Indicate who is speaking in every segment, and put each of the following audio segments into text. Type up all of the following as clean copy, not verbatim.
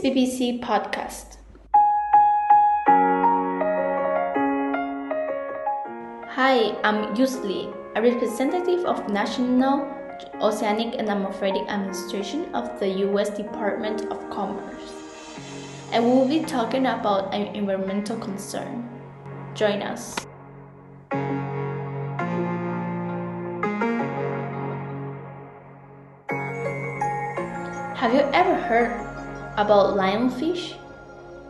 Speaker 1: BBC podcast. Hi, I'm Yuslly, a representative of National Oceanic and Atmospheric Administration of the U.S. Department of Commerce, and we will be talking about an environmental concern. Join us. Have you ever heard about lionfish?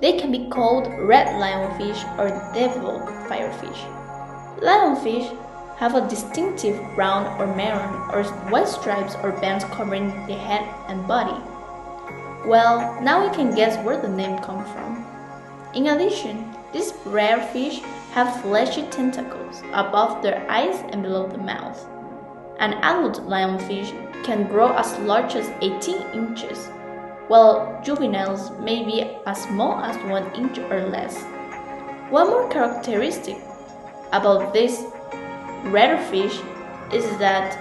Speaker 1: They can be called red lionfish or devil firefish. Lionfish have a distinctive brown or maroon or white stripes or bands covering the head and body. Well, now we can guess where the name comes from. In addition, these rare fish have fleshy tentacles above their eyes and below the mouth. An adult lionfish can grow as large as 18 inches, while juveniles may be as small as 1 inch or less. One more characteristic about these rare fish is that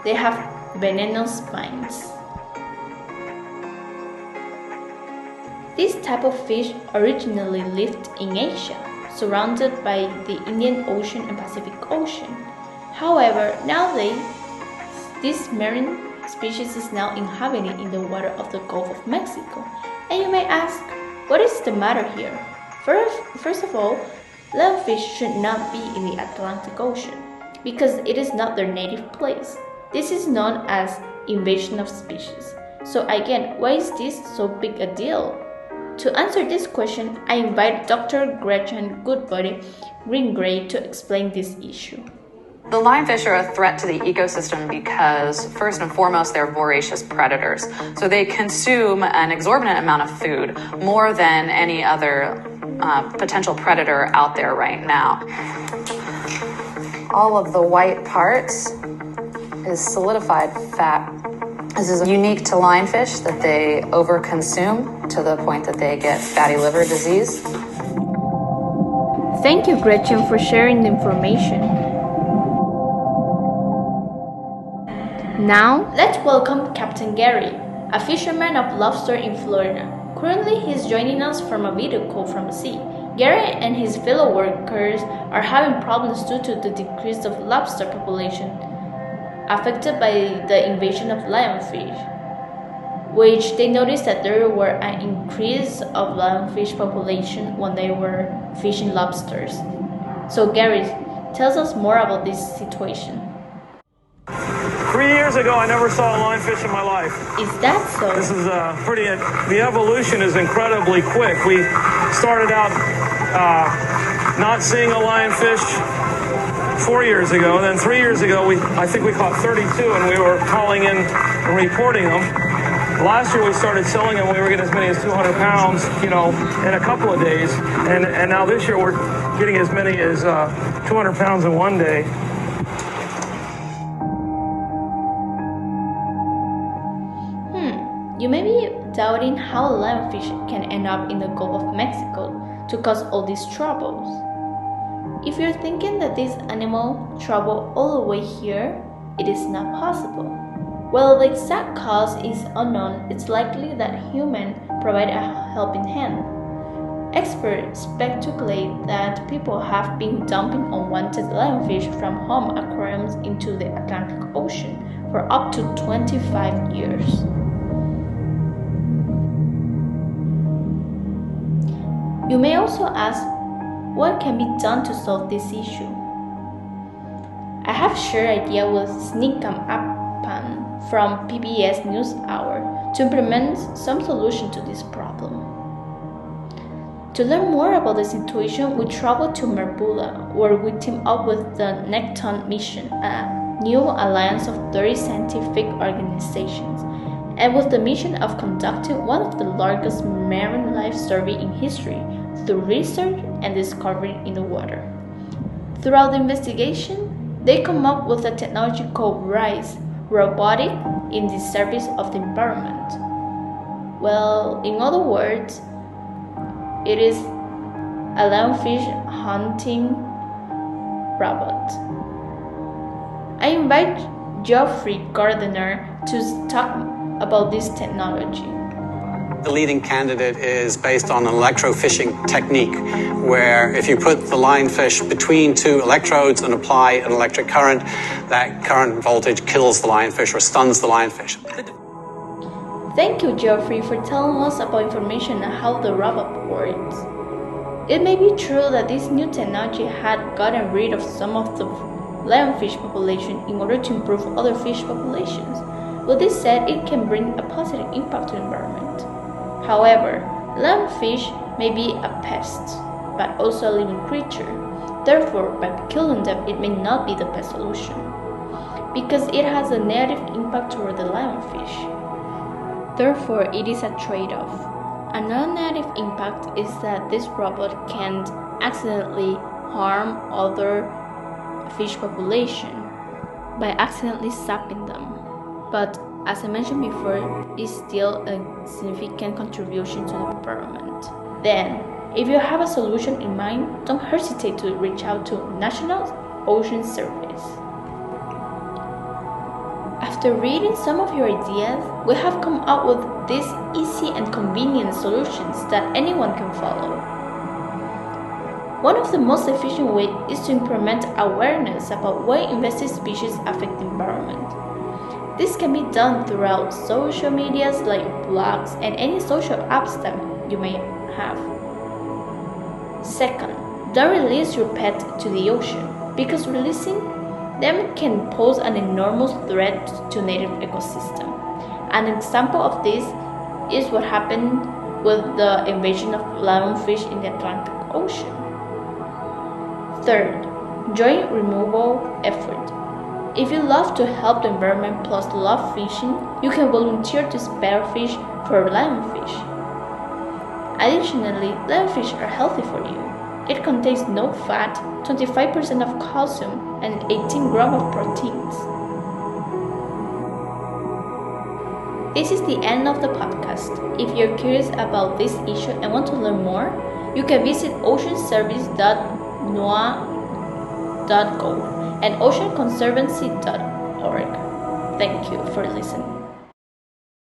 Speaker 1: they have venomous spines. This type of fish originally lived in Asia, surrounded by the Indian Ocean and Pacific Ocean. However, nowadays, this marine species is now inhabiting in the water of the Gulf of Mexico. And you may ask, what is the matter here? First of all, lionfish should not be in the Atlantic Ocean because it is not their native place. This is known as invasion of species. So again, why is this so big a deal? To answer this question, I invite Dr. Gretchen Goodbody Greengray to explain this issue.
Speaker 2: The lionfish are a threat to the ecosystem because, first and foremost, they're voracious predators. So they consume an exorbitant amount of food, more than any other potential predator out there right now. All of the white parts is solidified fat. This is unique to lionfish that they overconsume to the point that they get fatty liver disease.
Speaker 1: Thank you, Gretchen, for sharing the information. Now, let's welcome Captain Gary, a fisherman of lobster in Florida. Currently, he's joining us from a video call from the sea. Gary and his fellow workers are having problems due to the decrease of lobster population affected by the invasion of lionfish, which they noticed that there were an increase of lionfish population when they were fishing lobsters. So Gary, tell us more about this situation.
Speaker 3: 3 years ago, I never saw a lionfish in my life.
Speaker 1: Is that so?
Speaker 3: This is the evolution is incredibly quick. We started out not seeing a lionfish 4 years ago, and then 3 years ago, I think we caught 32, and we were calling in and reporting them. Last year, we started selling them. We were getting as many as 200 pounds, in a couple of days, and now this year, we're getting as many as 200 pounds in one day.
Speaker 1: You may be doubting how lionfish can end up in the Gulf of Mexico to cause all these troubles. If you're thinking that this animal traveled all the way here, it is not possible. While the exact cause is unknown, it's likely that humans provide a helping hand. Experts speculate that people have been dumping unwanted lionfish from home aquariums into the Atlantic Ocean for up to 25 years. You may also ask, what can be done to solve this issue? I have shared idea with Sneakam Appan from PBS NewsHour to implement some solution to this problem. To learn more about the situation, we traveled to Marbula, where we teamed up with the Nekton Mission, a new alliance of 30 scientific organizations, and with the mission of conducting one of the largest marine life surveys in history through research and discovery in the water. Throughout the investigation, they come up with a technology called RISE, robotic in the service of the environment. Well, in other words, it is a lionfish hunting robot. I invite Geoffrey Gardner to talk about this technology.
Speaker 4: The leading candidate is based on an electrofishing technique, where if you put the lionfish between two electrodes and apply an electric current, that current voltage kills the lionfish or stuns the lionfish.
Speaker 1: Thank you, Geoffrey, for telling us about information on how the robot works. It may be true that this new technology had gotten rid of some of the lionfish population in order to improve other fish populations, but this said it can bring a positive impact to the environment. However, lionfish may be a pest, but also a living creature. Therefore, by killing them, it may not be the best solution, because it has a negative impact toward the lionfish. Therefore, it is a trade-off. Another negative impact is that this robot can accidentally harm other fish population by accidentally zapping them. But as I mentioned before, it's still a significant contribution to the environment. Then, if you have a solution in mind, don't hesitate to reach out to National Ocean Service. After reading some of your ideas, we have come up with these easy and convenient solutions that anyone can follow. One of the most efficient ways is to implement awareness about why invasive species affect the environment. This can be done throughout social medias like blogs and any social apps that you may have. Second, don't release your pet to the ocean, because releasing them can pose an enormous threat to native ecosystem. An example of this is what happened with the invasion of lionfish in the Atlantic Ocean. Third, join removal effort. If you love to help the environment plus love fishing, you can volunteer to spare fish for lionfish. Additionally, lionfish are healthy for you. It contains no fat, 25% of calcium, and 18 grams of proteins. This is the end of the podcast. If you're curious about this issue and want to learn more, you can visit oceanservice.noaa.gov and oceanconservancy.org. Thank you for listening.